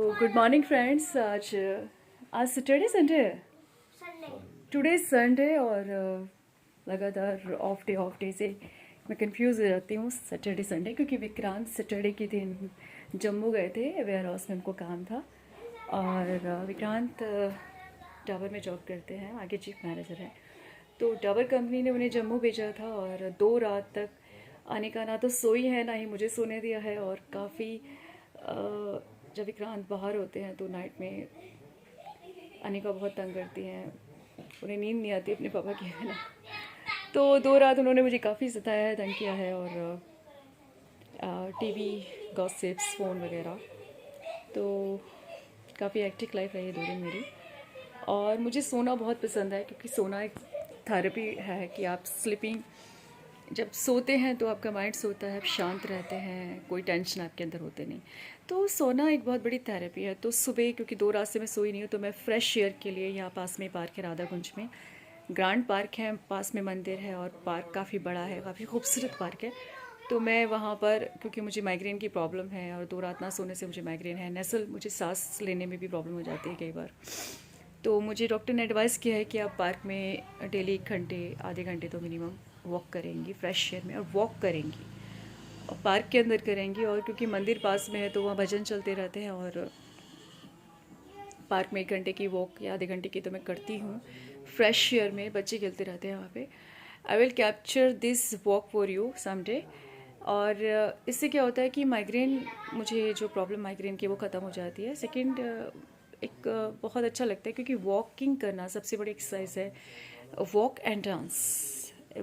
Good morning friends. आज आज Saturday Sunday है। टुडे संडे और लगातार ऑफ डे से मैं कंफ्यूज हो जाती हूँ सैटरडे संडे, क्योंकि विक्रांत सैटरडे के दिन जम्मू गए थे, वेयर हाउस में उनको काम था। और विक्रांत टावर में जॉब करते हैं, आगे चीफ मैनेजर हैं। तो टावर कंपनी ने उन्हें जम्मू भेजा था और 2 रात तक आने का ना तो सोई है ना ही मुझे सोने दिया है। और काफ़ी जब विक्रांत बाहर होते हैं तो नाइट में आने का बहुत तंग करती हैं, उन्हें नींद नहीं आती अपने पापा के बिना। तो 2 रात उन्होंने मुझे काफ़ी सताया है, तंग किया है। और टीवी गॉसिप्स फ़ोन वगैरह, तो काफ़ी एक्टिव लाइफ है ये 2 दिन मेरी। और मुझे सोना बहुत पसंद है, क्योंकि सोना एक थेरेपी है कि आप स्लीपिंग जब सोते हैं तो आपका माइंड सोता है, आप शांत रहते हैं, कोई टेंशन आपके अंदर होते नहीं। तो सोना एक बहुत बड़ी थेरेपी है। तो सुबह, क्योंकि 2 रात से मैं सोई नहीं हूँ, तो मैं फ्रेश एयर के लिए यहाँ पास में पार्क है, राधाकुंज में ग्रांड पार्क है, पास में मंदिर है और पार्क काफ़ी बड़ा है, काफ़ी खूबसूरत पार्क है। तो मैं वहाँ पर, क्योंकि मुझे माइग्रेन की प्रॉब्लम है और 2 रात ना सोने से मुझे माइग्रेन है, नसल मुझे सांस लेने में भी प्रॉब्लम हो जाती है कई बार। तो मुझे डॉक्टर ने एडवाइस किया है कि आप पार्क में डेली 1 घंटे आधे घंटे तो मिनिमम वॉक करेंगी, फ्रेश एयर में, और वॉक करेंगी और पार्क के अंदर करेंगी। और क्योंकि मंदिर पास में है तो वहाँ भजन चलते रहते हैं, और पार्क में 1 घंटे की वॉक या आधे घंटे की तो मैं करती हूँ फ्रेश एयर में, बच्चे खेलते रहते हैं वहाँ पे। I will capture this walk for you someday. और इससे क्या होता है कि माइग्रेन, मुझे जो प्रॉब्लम माइग्रेन की वो ख़त्म हो जाती है। सेकंड, एक बहुत अच्छा लगता है, क्योंकि वॉकिंग करना सबसे बड़ी एक्सरसाइज है। वॉक एंड डांस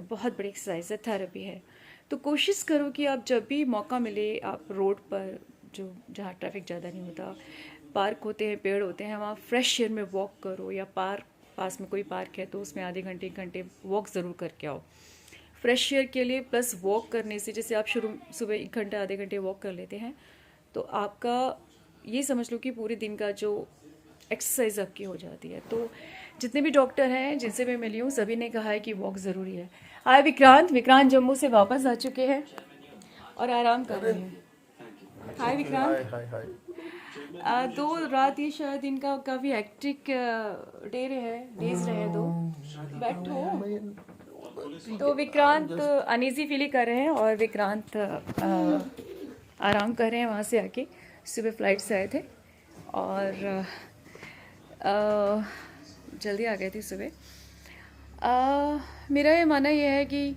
बहुत बड़ी एक्सरसाइज है, थेरेपी है। तो कोशिश करो कि आप जब भी मौका मिले, आप रोड पर, जो जहाँ ट्रैफिक ज़्यादा नहीं होता, पार्क होते हैं, पेड़ होते हैं, वहाँ फ्रेश एयर में वॉक करो। या पार्क, पास में कोई पार्क है तो उसमें आधे घंटे 1 घंटे वॉक ज़रूर करके आओ फ्रेश एयर के लिए। प्लस वॉक करने से, जैसे आप शुरू सुबह 1 घंटा आधे घंटे वॉक कर लेते हैं, तो आपका ये समझ लो कि पूरे दिन का जो एक्सरसाइज आपकी हो जाती है। तो जितने भी डॉक्टर हैं जिनसे मैं मिली हूँ, सभी ने कहा है कि वॉक ज़रूरी है। हाय विक्रांत, विक्रांत जम्मू से वापस आ चुके हैं और आराम कर रहे हैं। हाय हाय विक्रांत। हाय हाय। 2 रात ये शायद इनका काफ़ी हेक्टिक डे रहे, डेज रहे दो। बैठो। तो विक्रांत अनईजी फील कर रहे हैं, और विक्रांत आराम कर रहे हैं वहाँ से आके। सुबह फ्लाइट से आए थे और जल्दी आ गए थे सुबह। मेरा ये मानना ये है कि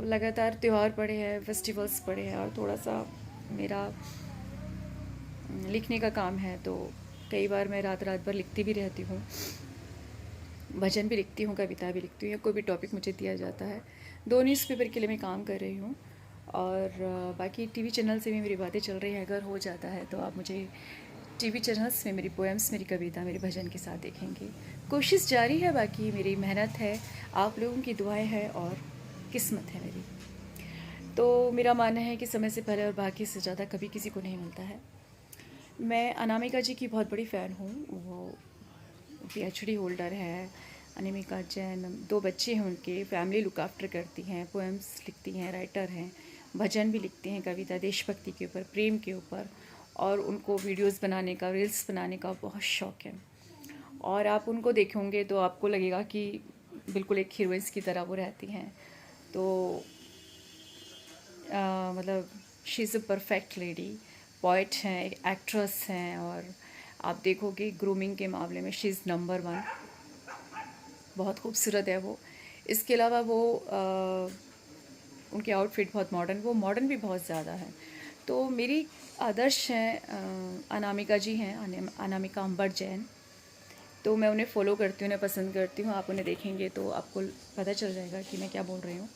लगातार त्यौहार पड़े हैं, फेस्टिवल्स पड़े हैं, और थोड़ा सा मेरा लिखने का काम है, तो कई बार मैं रात रात भर लिखती भी रहती हूँ। भजन भी लिखती हूँ, कविता भी लिखती हूँ, या कोई भी टॉपिक मुझे दिया जाता है। 2 न्यूज़पेपर के लिए मैं काम कर रही हूँ। और बाकी टीवी चैनल से भी मेरी बातें चल रही हैं। अगर हो जाता है तो आप मुझे टीवी चैनल्स में मेरी पोएम्स, मेरी कविता, मेरे भजन के साथ देखेंगे। कोशिश जारी है, बाकी मेरी मेहनत है, आप लोगों की दुआएं हैं और किस्मत है मेरी। तो मेरा मानना है कि समय से पहले और बाकी से ज़्यादा कभी किसी को नहीं मिलता है। मैं अनामिका जी की बहुत बड़ी फ़ैन हूँ। वो PhD होल्डर है, अनामिका जैन। 2 बच्चे हैं उनके, फैमिली लुक आफ्टर करती हैं, पोएम्स लिखती हैं, राइटर हैं, भजन भी लिखती हैं, कविता देशभक्ति के ऊपर, प्रेम के ऊपर। और उनको वीडियोस बनाने का, रील्स बनाने का बहुत शौक़ है। और आप उनको देखोगे तो आपको लगेगा कि बिल्कुल एक हीरोइंस की तरह वो रहती हैं। तो मतलब she is a perfect lady, poet हैं, एक एक्ट्रेस हैं, और आप देखोगे ग्रूमिंग के मामले में शी इज़ नंबर 1। बहुत खूबसूरत है वो। इसके अलावा वो उनके आउटफिट बहुत मॉडर्न, वो मॉडर्न भी बहुत ज़्यादा है। तो मेरी आदर्श हैं अनामिका जी हैं, अनामिका अंबर जैन। तो मैं उन्हें फॉलो करती हूँ, उन्हें पसंद करती हूँ। आप उन्हें देखेंगे तो आपको पता चल जाएगा कि मैं क्या बोल रही हूँ।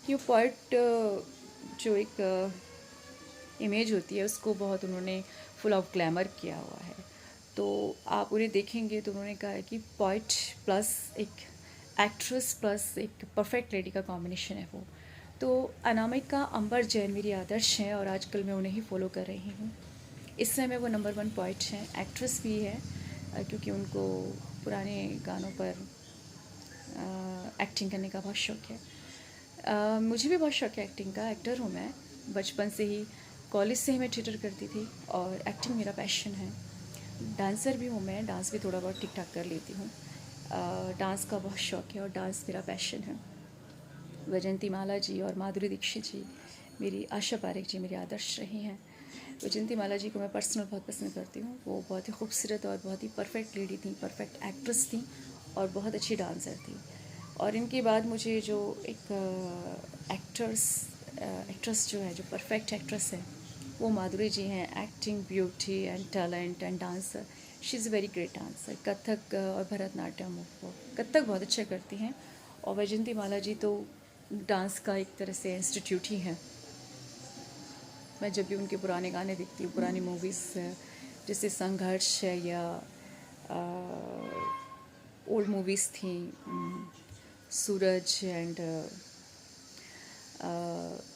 कि वो पोइट, जो एक इमेज होती है, उसको बहुत उन्होंने फुल ऑफ ग्लैमर किया हुआ है। तो आप उन्हें देखेंगे तो उन्होंने कहा है कि पोइट प्लस एक एक्ट्रेस प्लस एक परफेक्ट लेडी का कॉम्बिनेशन है वो। तो अनामिका अंबर जैन मेरी आदर्श हैं, और आजकल मैं उन्हें ही फॉलो कर रही हूँ। इस समय वो नंबर 1 पोइट हैं, एक्ट्रेस भी है, क्योंकि उनको पुराने गानों पर एक्टिंग करने का बहुत शौक़ है। मुझे भी बहुत शौक़ है एक्टिंग का, एक्टर हूँ मैं बचपन से ही। कॉलेज से ही मैं थिएटर करती थी और एक्टिंग मेरा पैशन है। डांसर भी हूँ मैं, डांस भी थोड़ा बहुत ठीक ठाक कर लेती हूँ। डांस का बहुत शौक़ है और डांस मेरा पैशन है। वैजयंती माला जी और माधुरी दीक्षित जी, मेरी आशा पारेख जी मेरी आदर्श रही हैं। वैजयंती माला जी को मैं पर्सनल बहुत पसंद करती हूँ। वो बहुत ही खूबसूरत और बहुत ही परफेक्ट लेडी थी, परफेक्ट एक्ट्रेस थी और बहुत अच्छी डांसर थी। और इनके बाद मुझे जो एक एक्ट्रेस जो है, जो परफेक्ट एक्ट्रेस है, वो माधुरी जी हैं। Acting, beauty and talent and dancer, she is very great dancer. Kathak और भरतनाट्यम, वो कथक बहुत अच्छा करती हैं। और वैजयंती माला जी तो डांस का एक तरह से इंस्टीट्यूट ही है। मैं जब भी उनके पुराने गाने देखती हूँ, पुरानी मूवीज़ जैसे संघर्ष है या ओल्ड मूवीज़ थी, सूरज एंड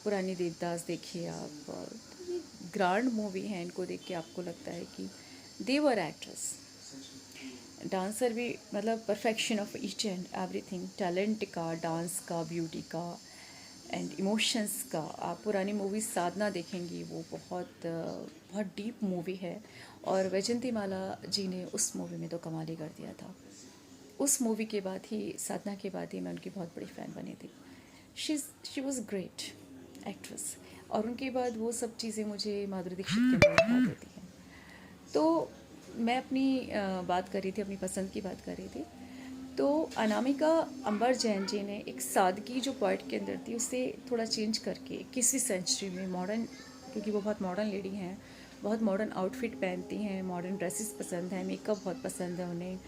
पुरानी देवदास देखिए आप, तो ये ग्रांड मूवी हैं। इनको देख के आपको लगता है कि दे वर एक्ट्रेस। डांसर भी मतलब perfection of each and everything, talent का, डांस का, ब्यूटी का एंड इमोशंस का। आप पुरानी मूवी साधना देखेंगी, वो बहुत डीप मूवी है। और वैजयंती माला जी ने उस मूवी में तो कमाल ही कर दिया था। उस मूवी के बाद ही, साधना के बाद ही मैं उनकी बहुत बड़ी फ़ैन बनी थी। She was great actress. और उनके बाद वो सब चीज़ें मुझे माधुरी दीक्षित के अंदर दिखा देती हैं। तो मैं अपनी बात कर रही थी, अपनी पसंद की बात कर रही थी। तो अनामिका अंबर जैन जी ने एक सादगी जो पोइट के अंदर थी, उसे थोड़ा चेंज करके 21वीं सेंचुरी में मॉडर्न, क्योंकि वो बहुत मॉडर्न लेडी हैं, बहुत मॉडर्न आउटफिट पहनती हैं, मॉडर्न ड्रेसेस पसंद हैं, मेकअप बहुत पसंद है उन्हें,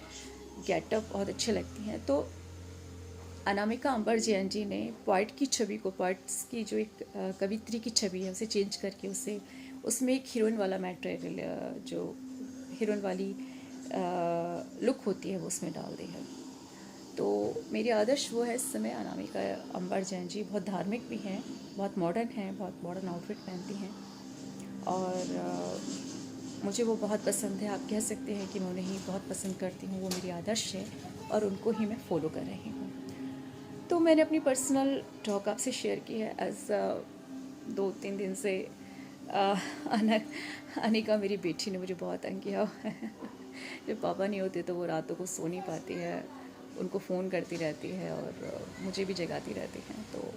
गेटअप बहुत अच्छे लगती हैं। तो अनामिका अंबर जैन जी ने पोइट की छवि को, पोइट्स की जो एक कवित्री की छवि है, उसे चेंज करके उसे उसमें एक हीरोइन वाला मैटेरियल, जो हीरोइन वाली लुक होती है, वो उसमें डाल दी है। तो मेरी आदर्श वो है इस समय अनामिका अंबर जैन जी। बहुत धार्मिक भी हैं, बहुत मॉडर्न हैं, बहुत मॉडर्न आउटफिट पहनती हैं और मुझे वो बहुत पसंद है। आप कह सकते हैं कि मैं उन्हें ही बहुत पसंद करती हूँ, वो मेरी आदर्श है और उनको ही मैं फॉलो कर रही हूँ। तो मैंने अपनी पर्सनल टॉक आपसे शेयर की है। एज 2-3 दिन से अनिका मेरी बेटी ने मुझे बहुत तंग किया हुआ है। जब पापा नहीं होते तो वो रातों को सो नहीं पाती है, उनको फ़ोन करती रहती है और मुझे भी जगाती रहती हैं। तो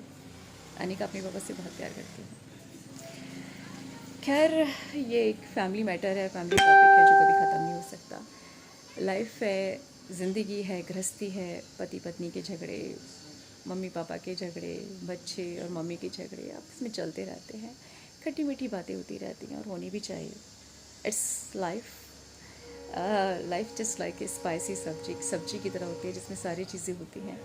अनिका अपने पापा से बहुत प्यार करती है। खैर, ये एक फैमिली मैटर है, फैमिली टॉपिक है जो कभी ख़त्म नहीं हो सकता। लाइफ है, ज़िंदगी है, गृहस्थी है, पति पत्नी के झगड़े, मम्मी पापा के झगड़े, बच्चे और मम्मी के झगड़े आपस में चलते रहते हैं। खट्टी मीठी बातें होती रहती हैं और होनी भी चाहिए। It's life. Life just like a spicy सब्जी की तरह होती है जिसमें सारी चीज़ें होती हैं।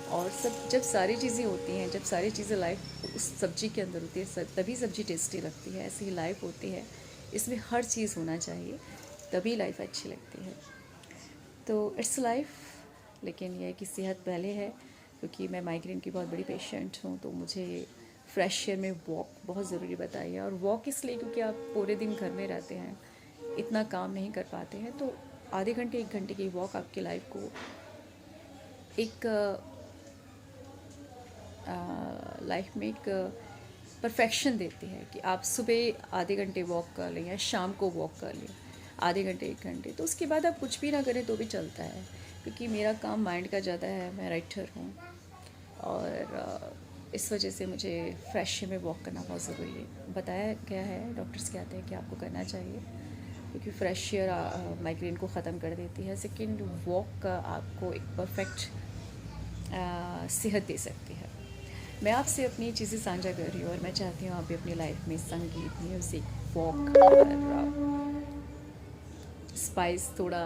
और जब सारी चीज़ें होती हैं, जब सारी चीज़ें लाइफ उस सब्जी के अंदर होती है, तभी सब्जी टेस्टी लगती है। ऐसी ही लाइफ होती है, इसमें हर चीज़ होना चाहिए, तभी लाइफ अच्छी लगती है। तो इट्स लाइफ। लेकिन यह है कि सेहत पहले है, क्योंकि मैं माइग्रेन की बहुत बड़ी पेशेंट हूँ। तो मुझे फ्रेश एयर में वॉक बहुत ज़रूरी बताइए। और वॉक इसलिए क्योंकि आप पूरे दिन घर में रहते हैं, इतना काम नहीं कर पाते हैं। तो आधे घंटे 1 घंटे की वॉक आपकी लाइफ को एक लाइफ में एक परफेक्शन देती है कि आप सुबह आधे घंटे वॉक कर लें या शाम को वॉक कर लें आधे घंटे 1 घंटे। तो उसके बाद आप कुछ भी ना करें तो भी चलता है, क्योंकि मेरा काम माइंड का ज़्यादा है, मैं राइटर हूँ और इस वजह से मुझे फ्रेश में वॉक करना बहुत ज़रूरी है। बताया गया है, डॉक्टर्स कहते हैं कि आपको करना चाहिए, क्योंकि फ्रेश एयर माइग्रेन को ख़त्म कर देती है। सेकंड, वॉक आपको एक परफेक्ट सेहत दे सकती है। मैं आपसे अपनी चीज़ें साझा कर रही हूँ और मैं चाहती हूँ आप भी अपनी लाइफ में संगीत, म्यूज़िक, वॉक और स्पाइस, थोड़ा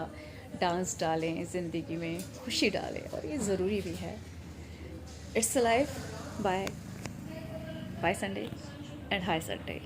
डांस डालें, ज़िंदगी में खुशी डालें, और ये ज़रूरी भी है। It's a life. Bye Sunday and hi Sunday.